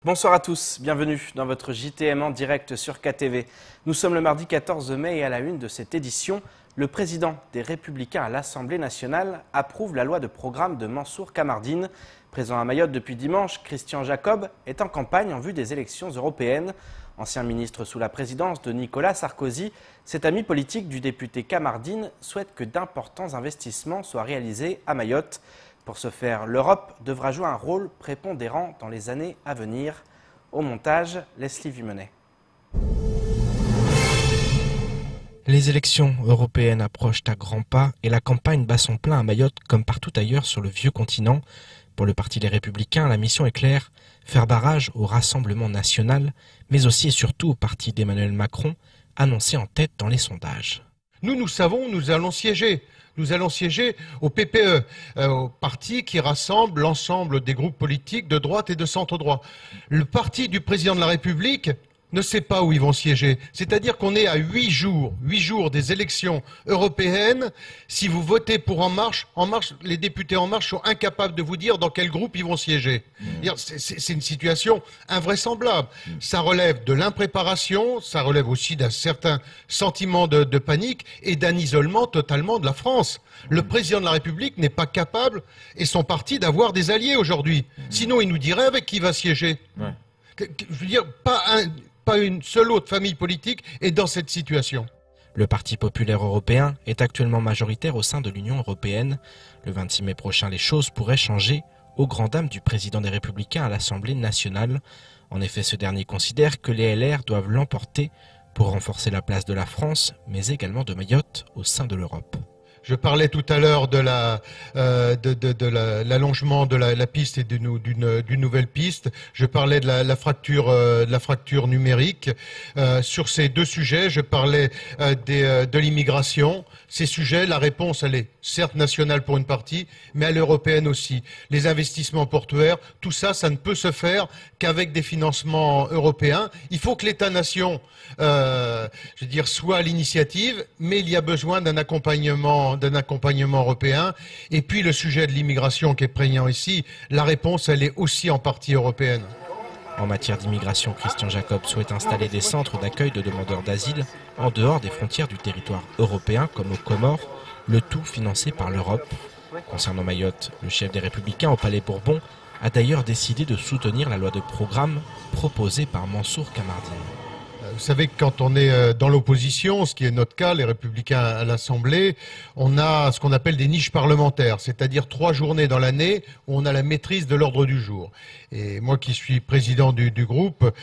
Bonsoir à tous, bienvenue dans votre JTM en direct sur KTV. Nous sommes le mardi 14 mai et à la une de cette édition, le président des Républicains à l'Assemblée nationale approuve la loi de programme de Mansour Kamardine. Présent à Mayotte depuis dimanche, Christian Jacob est en campagne en vue des élections européennes. Ancien ministre sous la présidence de Nicolas Sarkozy, cet ami politique du député Kamardine souhaite que d'importants investissements soient réalisés à Mayotte. Pour ce faire, l'Europe devra jouer un rôle prépondérant dans les années à venir. Au montage, Leslie Vimenet. Les élections européennes approchent à grands pas et la campagne bat son plein à Mayotte comme partout ailleurs sur le vieux continent. Pour le Parti des Républicains, la mission est claire, faire barrage au Rassemblement national, mais aussi et surtout au parti d'Emmanuel Macron, annoncé en tête dans les sondages. Nous savons, nous allons siéger. Nous allons siéger au PPE, au parti qui rassemble l'ensemble des groupes politiques de droite et de centre-droit. Le parti du président de la République ne sait pas où ils vont siéger. C'est-à-dire qu'on est à 8 jours des élections européennes. Si vous votez pour En Marche, les députés En Marche sont incapables de vous dire dans quel groupe ils vont siéger. C'est une situation invraisemblable. Ça relève de l'impréparation, ça relève aussi d'un certain sentiment de panique et d'un isolement totalement de la France. Le président de la République n'est pas capable, et son parti, d'avoir des alliés aujourd'hui. Sinon, il nous dirait avec qui il va siéger. Ouais. Je veux dire, pas une seule autre famille politique est dans cette situation. Le Parti populaire européen est actuellement majoritaire au sein de l'Union européenne. Le 26 mai prochain, les choses pourraient changer aux grandes dames du président des Républicains à l'Assemblée nationale. En effet, ce dernier considère que les LR doivent l'emporter pour renforcer la place de la France, mais également de Mayotte au sein de l'Europe. Je parlais tout à l'heure de l'allongement de la piste et d'une nouvelle piste. Je parlais de la fracture numérique. Sur ces deux sujets, je parlais de l'immigration. Ces sujets, la réponse, elle est certes nationale pour une partie, mais elle est européenne aussi. Les investissements portuaires, tout ça, ça ne peut se faire qu'avec des financements européens. Il faut que l'État-nation, soit à l'initiative, mais il y a besoin d'un accompagnement européen. Et puis le sujet de l'immigration qui est prégnant ici, la réponse, elle est aussi en partie européenne. En matière d'immigration, Christian Jacob souhaite installer des centres d'accueil de demandeurs d'asile en dehors des frontières du territoire européen, comme aux Comores, le tout financé par l'Europe. Concernant Mayotte, le chef des Républicains au Palais Bourbon a d'ailleurs décidé de soutenir la loi de programme proposée par Mansour Kamardine. Vous savez que quand on est dans l'opposition, ce qui est notre cas, les Républicains à l'Assemblée, on a ce qu'on appelle des niches parlementaires, c'est-à-dire 3 journées dans l'année où on a la maîtrise de l'ordre du jour. Et moi qui suis président du groupe,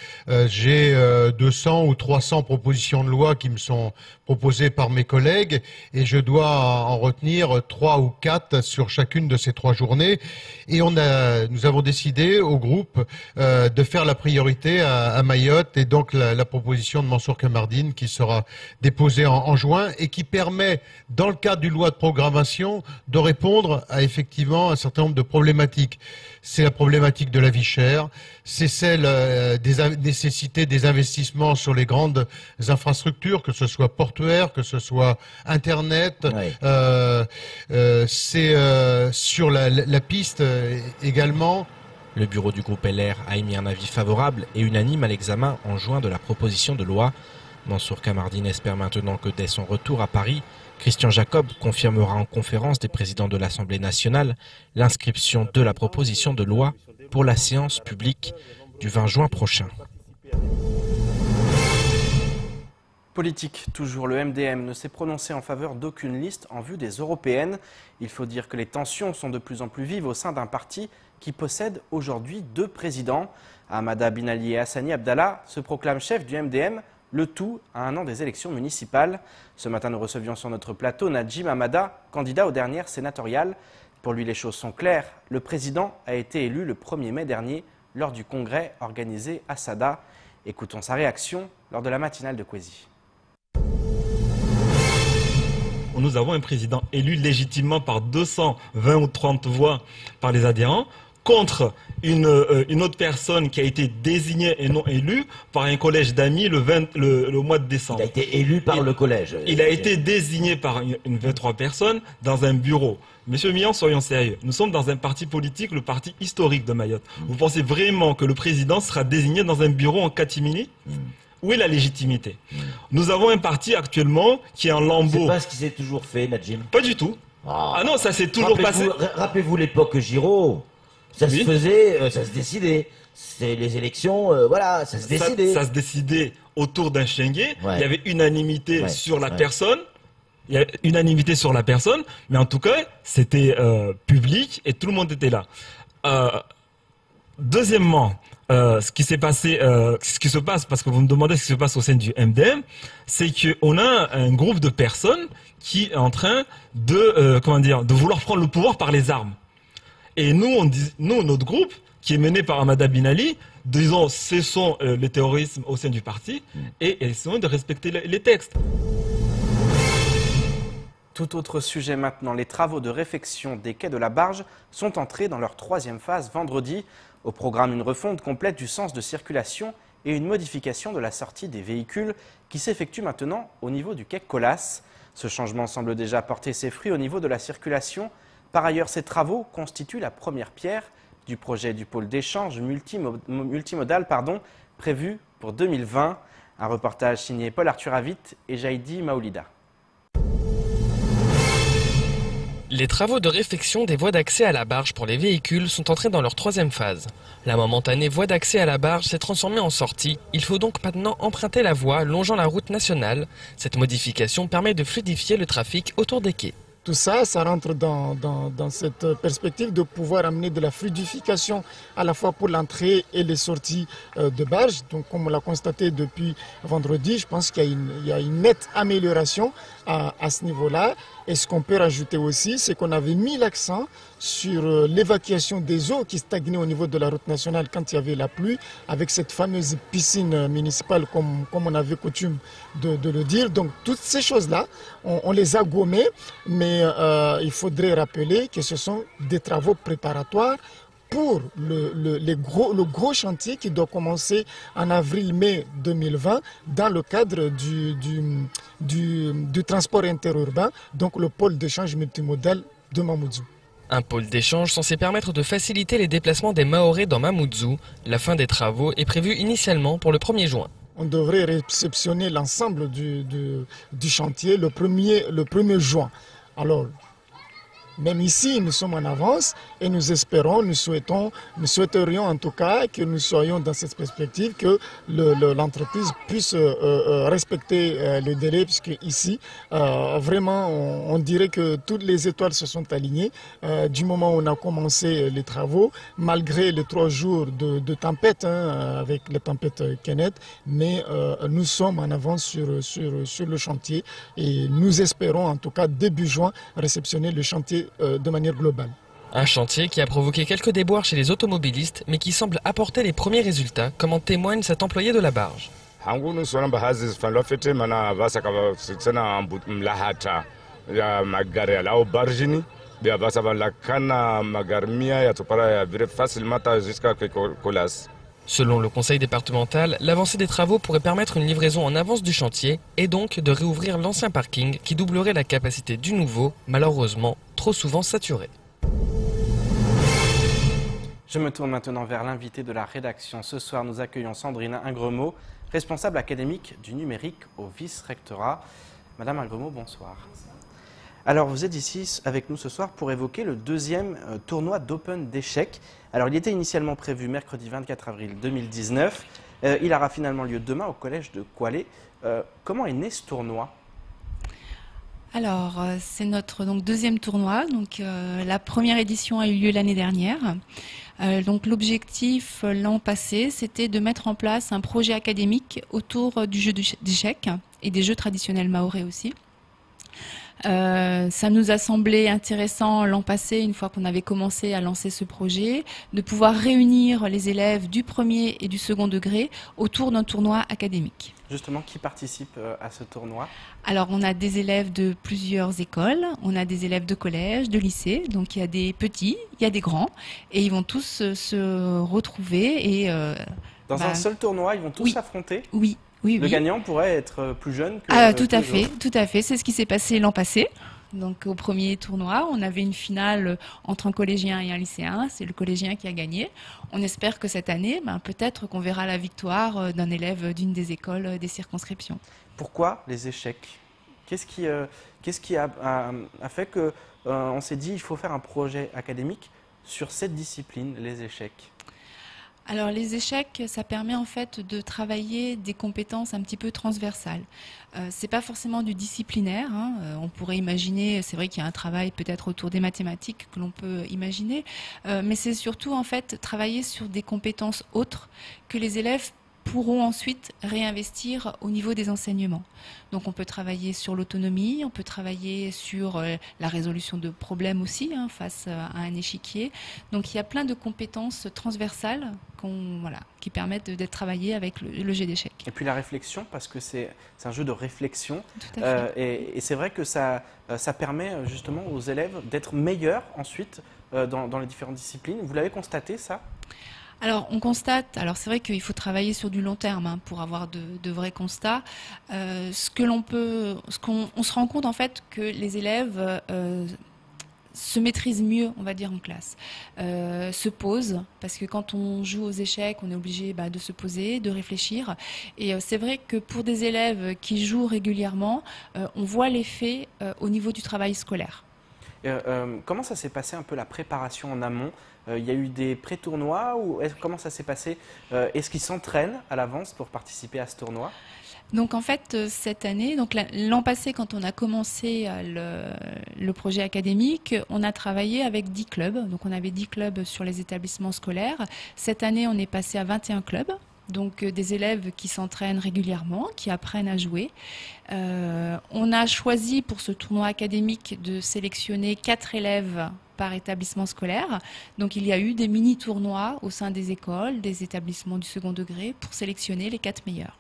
j'ai 200 ou 300 propositions de loi qui me sont proposées par mes collègues et je dois en retenir 3 ou 4 sur chacune de ces 3 journées. Et nous avons décidé au groupe de faire la priorité à Mayotte et donc la proposition de Mansour Kamardine qui sera déposée en juin et qui permet, dans le cadre d'une loi de programmation, de répondre à effectivement un certain nombre de problématiques. C'est la problématique de la vie chère, c'est celle des nécessités des investissements sur les grandes infrastructures, que ce soit portuaire, que ce soit Internet, c'est sur la piste également. Le bureau du groupe LR a émis un avis favorable et unanime à l'examen en juin de la proposition de loi. Mansour Kamardine espère maintenant que dès son retour à Paris, Christian Jacob confirmera en conférence des présidents de l'Assemblée nationale l'inscription de la proposition de loi pour la séance publique du 20 juin prochain. Politique, toujours, le MDM ne s'est prononcé en faveur d'aucune liste en vue des européennes. Il faut dire que les tensions sont de plus en plus vives au sein d'un parti qui possède aujourd'hui 2 présidents. Ahmada Ben Ali et Hassani Abdallah se proclament chefs du MDM, le tout à 1 an des élections municipales. Ce matin, nous recevions sur notre plateau Najim Amada, candidat aux dernières sénatoriales. Pour lui, les choses sont claires. Le président a été élu le 1er mai dernier lors du congrès organisé à Sada. Écoutons sa réaction lors de la matinale de Kwesi. Nous avons un président élu légitimement par 220 ou 30 voix par les adhérents. contre une autre personne qui a été désignée et non élue par un collège d'amis le mois de décembre. Il a été élu par le collège. Il a été désigné par une 23 personnes dans un bureau. Monsieur Millon, soyons sérieux. Nous sommes dans un parti politique, le parti historique de Mayotte. Vous pensez vraiment que le président sera désigné dans un bureau en catimini? Où est la légitimité? Nous avons un parti actuellement qui est en lambeaux. C'est pas ce qui s'est toujours fait, Nadjim. Pas du tout. Ah non, ça s'est toujours passé. Rappelez-vous l'époque Giraud. Ça se faisait, ça se décidait. C'est les élections, voilà, ça se décidait. Ça se décidait autour d'un chengué. Ouais. Il y avait unanimité sur la personne. Il y a unanimité sur la personne, mais en tout cas, c'était public et tout le monde était là. Deuxièmement, ce qui s'est passé, ce qui se passe, parce que vous me demandez ce qui se passe au sein du MDM, c'est qu'on a un groupe de personnes qui est en train de, de vouloir prendre le pouvoir par les armes. Et nous, notre groupe, qui est mené par Amada Bin Ali, disons, cessons le terrorisme au sein du parti et essayons de respecter les textes. Tout autre sujet maintenant, les travaux de réfection des quais de la Barge sont entrés dans leur 3e phase vendredi. Au programme, une refonte complète du sens de circulation et une modification de la sortie des véhicules qui s'effectue maintenant au niveau du quai Colas. Ce changement semble déjà porter ses fruits au niveau de la circulation. Par ailleurs, ces travaux constituent la première pierre du projet du pôle d'échange multimodal prévu pour 2020. Un reportage signé Paul Arthur Avit et Jaïdi Maoulida. Les travaux de réfection des voies d'accès à la barge pour les véhicules sont entrés dans leur 3e phase. La momentanée voie d'accès à la barge s'est transformée en sortie. Il faut donc maintenant emprunter la voie longeant la route nationale. Cette modification permet de fluidifier le trafic autour des quais. Tout ça, ça rentre dans cette perspective de pouvoir amener de la fluidification à la fois pour l'entrée et les sorties de barge. Donc, comme on l'a constaté depuis vendredi, je pense qu'il y a une nette amélioration à ce niveau-là. Et ce qu'on peut rajouter aussi, c'est qu'on avait mis l'accent sur l'évacuation des eaux qui stagnaient au niveau de la route nationale quand il y avait la pluie, avec cette fameuse piscine municipale, comme on avait coutume de le dire. Donc, toutes ces choses-là, on les a gommées, mais il faudrait rappeler que ce sont des travaux préparatoires pour le gros chantier qui doit commencer en avril-mai 2020 dans le cadre du transport interurbain, donc le pôle d'échange multimodal de Mamoudzou. Un pôle d'échange censé permettre de faciliter les déplacements des Mahorais dans Mamoudzou. La fin des travaux est prévue initialement pour le 1er juin. On devrait réceptionner l'ensemble du chantier le 1er juin. Alors, même ici, nous sommes en avance et nous espérons, nous souhaiterions en tout cas que nous soyons dans cette perspective, que l'entreprise puisse respecter le délai, puisque ici, vraiment, on dirait que toutes les étoiles se sont alignées du moment où on a commencé les travaux, malgré les 3 jours de tempête, avec la tempête Kenneth, mais nous sommes en avance sur le chantier et nous espérons en tout cas début juin réceptionner le chantier de manière globale. Un chantier qui a provoqué quelques déboires chez les automobilistes, mais qui semble apporter les premiers résultats, comme en témoigne cet employé de la barge. Selon le conseil départemental, l'avancée des travaux pourrait permettre une livraison en avance du chantier et donc de réouvrir l'ancien parking qui doublerait la capacité du nouveau, malheureusement trop souvent saturé. Je me tourne maintenant vers l'invité de la rédaction. Ce soir, nous accueillons Sandrine Ingremot, responsable académique du numérique au vice-rectorat. Madame Ingremot, bonsoir. Alors, vous êtes ici avec nous ce soir pour évoquer le 2e tournoi d'Open d'échecs. Alors, il était initialement prévu mercredi 24 avril 2019. Il aura finalement lieu demain au collège de Kwalé. Comment est né ce tournoi ? Alors, c'est notre 2e tournoi. Donc, la première édition a eu lieu l'année dernière. Donc, l'objectif l'an passé, c'était de mettre en place un projet académique autour du jeu d'échecs et des jeux traditionnels mahorais aussi. Ça nous a semblé intéressant l'an passé, une fois qu'on avait commencé à lancer ce projet, de pouvoir réunir les élèves du premier et du second degré autour d'un tournoi académique. Justement, qui participe à ce tournoi? Alors, on a des élèves de plusieurs écoles, on a des élèves de collège, de lycée, donc il y a des petits, il y a des grands, et ils vont tous se retrouver et... Dans un seul tournoi, ils vont tous s'affronter? Oui. Oui, le gagnant pourrait être plus jeune que tout à fait. C'est ce qui s'est passé l'an passé. Donc au premier tournoi, on avait une finale entre un collégien et un lycéen. C'est le collégien qui a gagné. On espère que cette année, peut-être qu'on verra la victoire d'un élève d'une des écoles des circonscriptions. Pourquoi les échecs? Qu'est-ce qui a fait que on s'est dit il faut faire un projet académique sur cette discipline, les échecs? Alors les échecs, ça permet en fait de travailler des compétences un petit peu transversales. C'est pas forcément du disciplinaire. On pourrait imaginer, c'est vrai qu'il y a un travail peut-être autour des mathématiques que l'on peut imaginer, mais c'est surtout en fait travailler sur des compétences autres que les élèves pourront ensuite réinvestir au niveau des enseignements. Donc on peut travailler sur l'autonomie, on peut travailler sur la résolution de problèmes aussi face à un échiquier. Donc il y a plein de compétences transversales qui permettent d'être travaillées avec le jeu d'échecs. Et puis la réflexion, parce que c'est un jeu de réflexion. Tout à fait. Et c'est vrai que ça permet justement aux élèves d'être meilleurs ensuite dans les différentes disciplines. Vous l'avez constaté ça ? Alors, on constate, alors c'est vrai qu'il faut travailler sur du long terme pour avoir de vrais constats. On se rend compte en fait que les élèves se maîtrisent mieux, on va dire, en classe, se posent, parce que quand on joue aux échecs, on est obligé de se poser, de réfléchir. Et c'est vrai que pour des élèves qui jouent régulièrement, on voit l'effet au niveau du travail scolaire. Comment ça s'est passé un peu la préparation en amont? Il y a eu des pré-tournois ou comment ça s'est passé? Est-ce qu'ils s'entraînent à l'avance pour participer à ce tournoi? Donc en fait, cette année, donc l'an passé, quand on a commencé le projet académique, on a travaillé avec 10 clubs. Donc on avait 10 clubs sur les établissements scolaires. Cette année, on est passé à 21 clubs. Donc des élèves qui s'entraînent régulièrement, qui apprennent à jouer. On a choisi pour ce tournoi académique de sélectionner 4 élèves par établissement scolaire. Donc il y a eu des mini-tournois au sein des écoles, des établissements du second degré pour sélectionner les 4 meilleurs.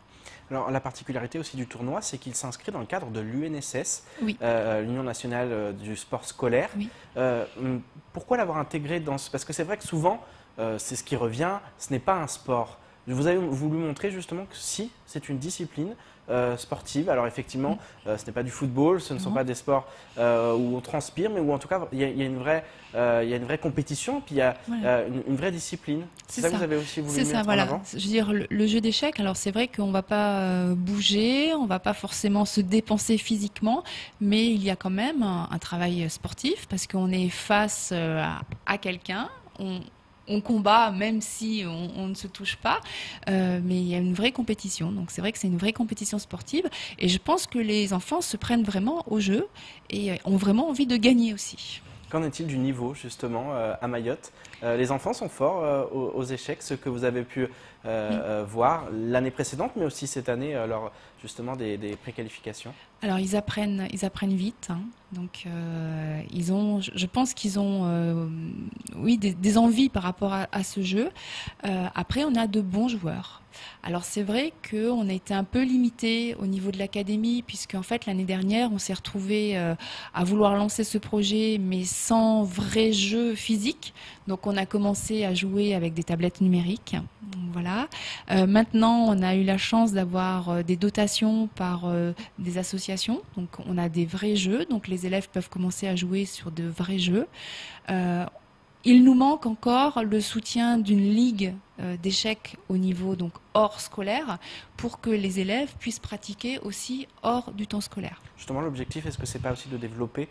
Alors, la particularité aussi du tournoi, c'est qu'il s'inscrit dans le cadre de l'UNSS, oui. l'Union nationale du sport scolaire. Oui. Pourquoi l'avoir intégré dans ce... Parce que c'est vrai que souvent, c'est ce qui revient, ce n'est pas un sport. Vous avez voulu montrer justement que si, c'est une discipline sportive. Alors effectivement, ce n'est pas du football, ce ne sont pas des sports où on transpire, mais où en tout cas, il y a une vraie compétition, puis il y a une vraie discipline. C'est ça que vous avez aussi voulu mettre en avant ? Je veux dire, le jeu d'échecs, alors c'est vrai qu'on ne va pas bouger, on ne va pas forcément se dépenser physiquement, mais il y a quand même un travail sportif, parce qu'on est face à quelqu'un, on combat même si on ne se touche pas, mais il y a une vraie compétition. Donc c'est vrai que c'est une vraie compétition sportive et je pense que les enfants se prennent vraiment au jeu et ont vraiment envie de gagner aussi. Qu'en est-il du niveau justement à Mayotte? Les enfants sont forts aux échecs, ceux que vous avez pu voir l'année précédente, mais aussi cette année lors justement des préqualifications. Alors ils apprennent vite, donc je pense qu'ils ont des envies par rapport à ce jeu. Après on a de bons joueurs. Alors c'est vrai qu'on a été un peu limité au niveau de l'académie, puisque en fait l'année dernière on s'est retrouvé à vouloir lancer ce projet mais sans vrai jeu physique. Donc on a commencé à jouer avec des tablettes numériques. Voilà. Maintenant on a eu la chance d'avoir des dotations par des associations. Donc on a des vrais jeux. Donc les élèves peuvent commencer à jouer sur de vrais jeux. Il nous manque encore le soutien d'une ligue d'échecs au niveau donc hors scolaire pour que les élèves puissent pratiquer aussi hors du temps scolaire. Justement, l'objectif, est-ce que c'est pas aussi de développer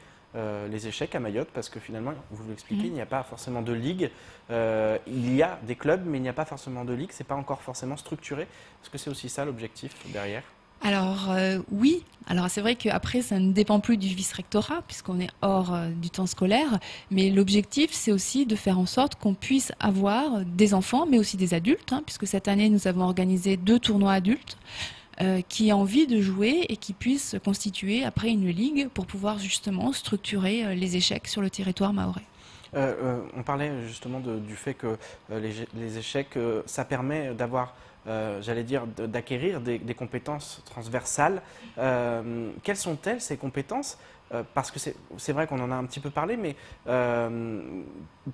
les échecs à Mayotte? Parce que finalement, vous l'expliquez, il n'y a pas forcément de ligue. Il y a des clubs, mais il n'y a pas forcément de ligue. C'est pas encore forcément structuré. Est-ce que c'est aussi ça l'objectif derrière? Alors oui, alors c'est vrai qu'après ça ne dépend plus du vice-rectorat puisqu'on est hors du temps scolaire, mais l'objectif c'est aussi de faire en sorte qu'on puisse avoir des enfants mais aussi des adultes, puisque cette année nous avons organisé 2 tournois adultes. qui aient envie de jouer et qui puissent constituer après une ligue pour pouvoir justement structurer les échecs sur le territoire mahorais. On parlait justement du fait que les échecs, ça permet d'avoir, j'allais dire, d'acquérir des compétences transversales. Quelles sont-elles, ces compétences ? Parce que c'est vrai qu'on en a un petit peu parlé, mais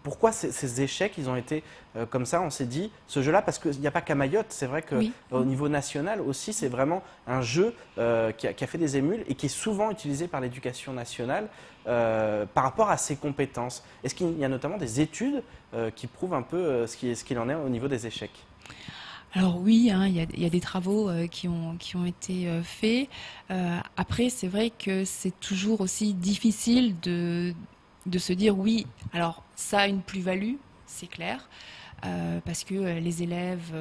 pourquoi ces échecs, ils ont été comme ça? On s'est dit, ce jeu-là, parce qu'il n'y a pas qu'à Mayotte, c'est vrai qu'au Oui. niveau national aussi, c'est vraiment un jeu qui a fait des émules et qui est souvent utilisé par l'éducation nationale par rapport à ses compétences. Est-ce qu'il y a notamment des études qui prouvent un peu ce qu'il en est au niveau des échecs? Alors oui, hein, il y a des travaux qui ont été faits. Après, c'est vrai que c'est toujours aussi difficile de se dire oui, alors ça a une plus-value, c'est clair, parce que les élèves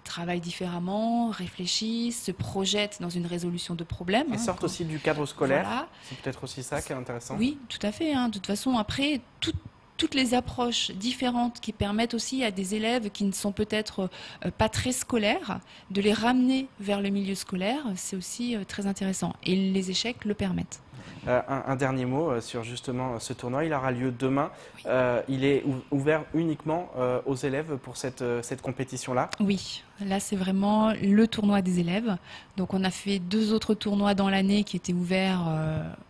travaillent différemment, réfléchissent, se projettent dans une résolution de problèmes. Et sortent aussi du cadre scolaire. Voilà. C'est peut-être aussi ça qui est intéressant. Oui, tout à fait. Hein. De toute façon, après, toutes les approches différentes qui permettent aussi à des élèves qui ne sont peut-être pas très scolaires de les ramener vers le milieu scolaire, c'est aussi très intéressant. Et les échecs le permettent. Un dernier mot sur justement ce tournoi. Il aura lieu demain. Oui. Il est ouvert uniquement aux élèves pour cette compétition-là? Oui, là c'est vraiment le tournoi des élèves. Donc on a fait 2 autres tournois dans l'année qui étaient ouverts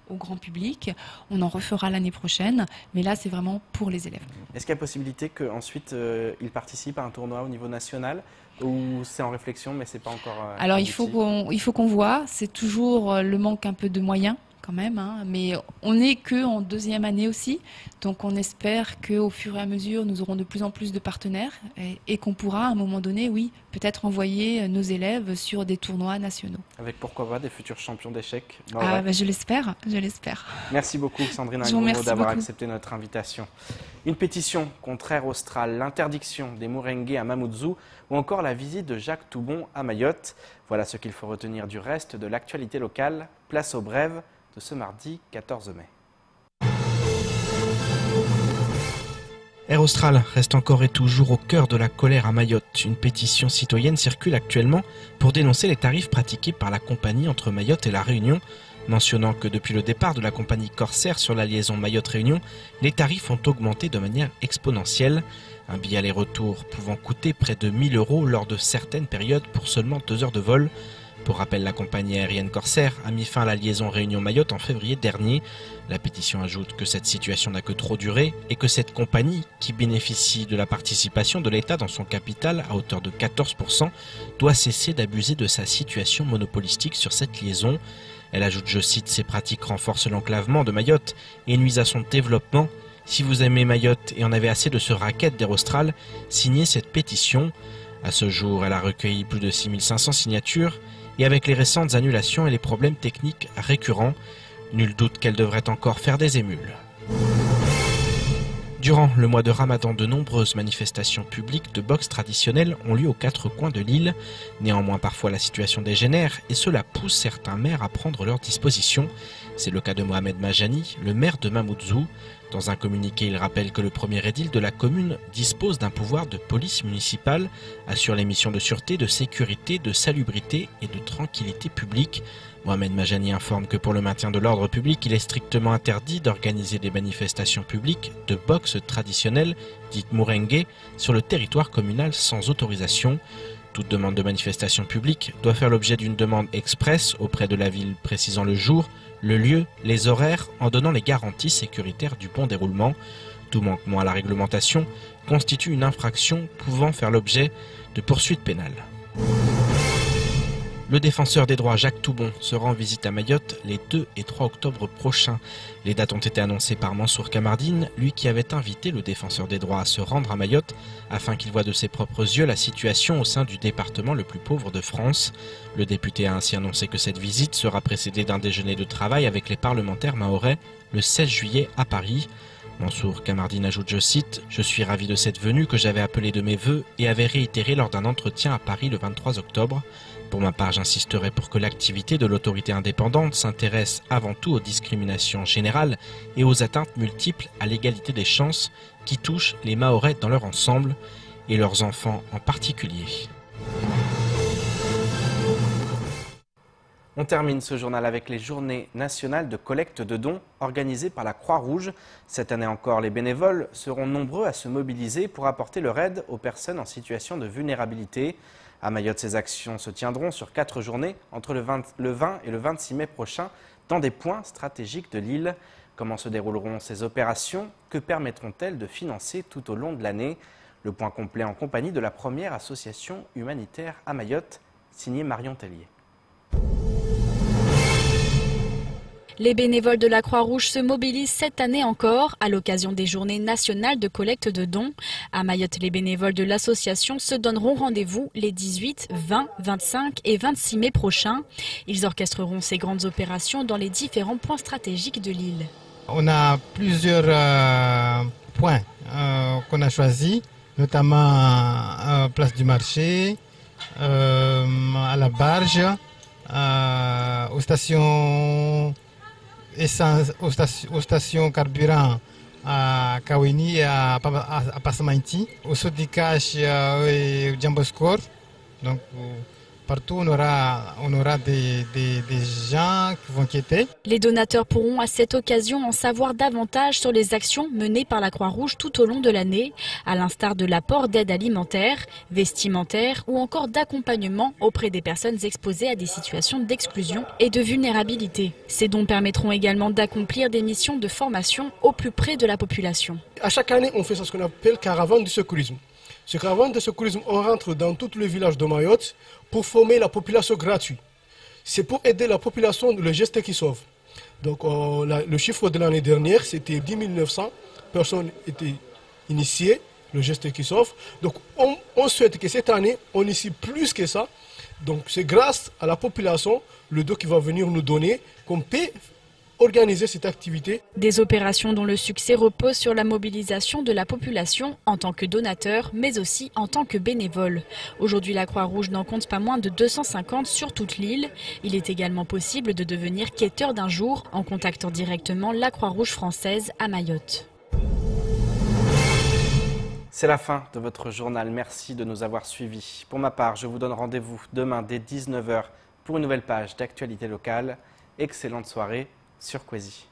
au grand public. On en refera l'année prochaine, mais là c'est vraiment pour les élèves. Est-ce qu'il y a possibilité qu'ensuite ils participent à un tournoi au niveau national? Ou c'est en réflexion mais c'est pas encore... Alors il faut qu'on voit. C'est toujours le manque un peu de moyens quand même, hein, mais on n'est qu'en 2e année aussi, donc on espère qu'au fur et à mesure nous aurons de plus en plus de partenaires et qu'on pourra à un moment donné, oui, peut-être envoyer nos élèves sur des tournois nationaux. Avec pourquoi pas des futurs champions d'échecs? Je l'espère, je l'espère. Merci beaucoup Sandrine Angouro d'avoir accepté notre invitation. Une pétition contre Air Austral, l'interdiction des Mourengues à Mamoudzou ou encore la visite de Jacques Toubon à Mayotte. Voilà ce qu'il faut retenir du reste de l'actualité locale. Place aux brèves de ce mardi 14 mai. Air Austral reste encore et toujours au cœur de la colère à Mayotte. Une pétition citoyenne circule actuellement pour dénoncer les tarifs pratiqués par la compagnie entre Mayotte et La Réunion, mentionnant que depuis le départ de la compagnie Corsair sur la liaison Mayotte-Réunion, les tarifs ont augmenté de manière exponentielle. Un billet aller-retour pouvant coûter près de 1 000 € lors de certaines périodes pour seulement 2 heures de vol. Pour rappel, la compagnie aérienne Corsair a mis fin à la liaison Réunion-Mayotte en février dernier. La pétition ajoute que cette situation n'a que trop duré et que cette compagnie, qui bénéficie de la participation de l'État dans son capital à hauteur de 14%, doit cesser d'abuser de sa situation monopolistique sur cette liaison. Elle ajoute, je cite, « Ces pratiques renforcent l'enclavement de Mayotte et nuisent à son développement. Si vous aimez Mayotte et en avez assez de ce racket d'Air Austral, signez cette pétition. » À ce jour, elle a recueilli plus de 6500 signatures. Et avec les récentes annulations et les problèmes techniques récurrents, nul doute qu'elle devrait encore faire des émules. Durant le mois de Ramadan, de nombreuses manifestations publiques de boxe traditionnelles ont lieu aux 4 coins de l'île. Néanmoins, parfois la situation dégénère et cela pousse certains maires à prendre leurs dispositions. C'est le cas de Mohamed Majani, le maire de Mamoudzou. Dans un communiqué, il rappelle que le premier édile de la commune dispose d'un pouvoir de police municipale, assure les missions de sûreté, de sécurité, de salubrité et de tranquillité publique. Mohamed Majani informe que pour le maintien de l'ordre public, il est strictement interdit d'organiser des manifestations publiques de boxe traditionnelle, dite Mourengue, sur le territoire communal sans autorisation. Toute demande de manifestation publique doit faire l'objet d'une demande expresse auprès de la ville précisant le jour, le lieu, les horaires, en donnant les garanties sécuritaires du bon déroulement. Tout manquement à la réglementation constitue une infraction pouvant faire l'objet de poursuites pénales. Le défenseur des droits Jacques Toubon sera en visite à Mayotte les 2 et 3 octobre prochains. Les dates ont été annoncées par Mansour Kamardine, lui qui avait invité le défenseur des droits à se rendre à Mayotte afin qu'il voie de ses propres yeux la situation au sein du département le plus pauvre de France. Le député a ainsi annoncé que cette visite sera précédée d'un déjeuner de travail avec les parlementaires mahorais le 16 juillet à Paris. Mansour Kamardine ajoute, je cite, « Je suis ravi de cette venue que j'avais appelée de mes vœux et avait réitéré lors d'un entretien à Paris le 23 octobre. Pour ma part, j'insisterai pour que l'activité de l'autorité indépendante s'intéresse avant tout aux discriminations générales et aux atteintes multiples à l'égalité des chances qui touchent les Mahorais dans leur ensemble et leurs enfants en particulier. » On termine ce journal avec les journées nationales de collecte de dons organisées par la Croix-Rouge. Cette année encore, les bénévoles seront nombreux à se mobiliser pour apporter leur aide aux personnes en situation de vulnérabilité. À Mayotte, ces actions se tiendront sur 4 journées entre le 20 et le 26 mai prochain dans des points stratégiques de l'île. Comment se dérouleront ces opérations? Que permettront-elles de financer tout au long de l'année? Le point complet en compagnie de la première association humanitaire à Mayotte, signée Marion Tellier. Les bénévoles de la Croix-Rouge se mobilisent cette année encore à l'occasion des journées nationales de collecte de dons. À Mayotte, les bénévoles de l'association se donneront rendez-vous les 18, 20, 25 et 26 mai prochains. Ils orchestreront ces grandes opérations dans les différents points stratégiques de l'île. On a plusieurs points qu'on a choisis, notamment place du marché, à la barge, aux stations carburant à Kaweni et à Passamainti, au Sodikash et au Djamboscore. Donc partout on aura des gens qui vont quitter. Les donateurs pourront à cette occasion en savoir davantage sur les actions menées par la Croix-Rouge tout au long de l'année, à l'instar de l'apport d'aide alimentaire, vestimentaire ou encore d'accompagnement auprès des personnes exposées à des situations d'exclusion et de vulnérabilité. Ces dons permettront également d'accomplir des missions de formation au plus près de la population. À chaque année, on fait ce qu'on appelle caravane de secourisme. Ce caravane de secourisme, on rentre dans tous les villages de Mayotte pour former la population gratuite. C'est pour aider la population, le geste qui sauve. Donc le chiffre de l'année dernière, c'était 10 900 personnes étaient initiées, le geste qui sauve. Donc on souhaite que cette année, on initie plus que ça. Donc c'est grâce à la population, le dos qui va venir nous donner, qu'on peut organiser cette activité. Des opérations dont le succès repose sur la mobilisation de la population en tant que donateur, mais aussi en tant que bénévole. Aujourd'hui, la Croix-Rouge n'en compte pas moins de 250 sur toute l'île. Il est également possible de devenir quêteur d'un jour en contactant directement la Croix-Rouge française à Mayotte. C'est la fin de votre journal. Merci de nous avoir suivis. Pour ma part, je vous donne rendez-vous demain dès 19 h pour une nouvelle page d'actualité locale. Excellente soirée sur Kwezi.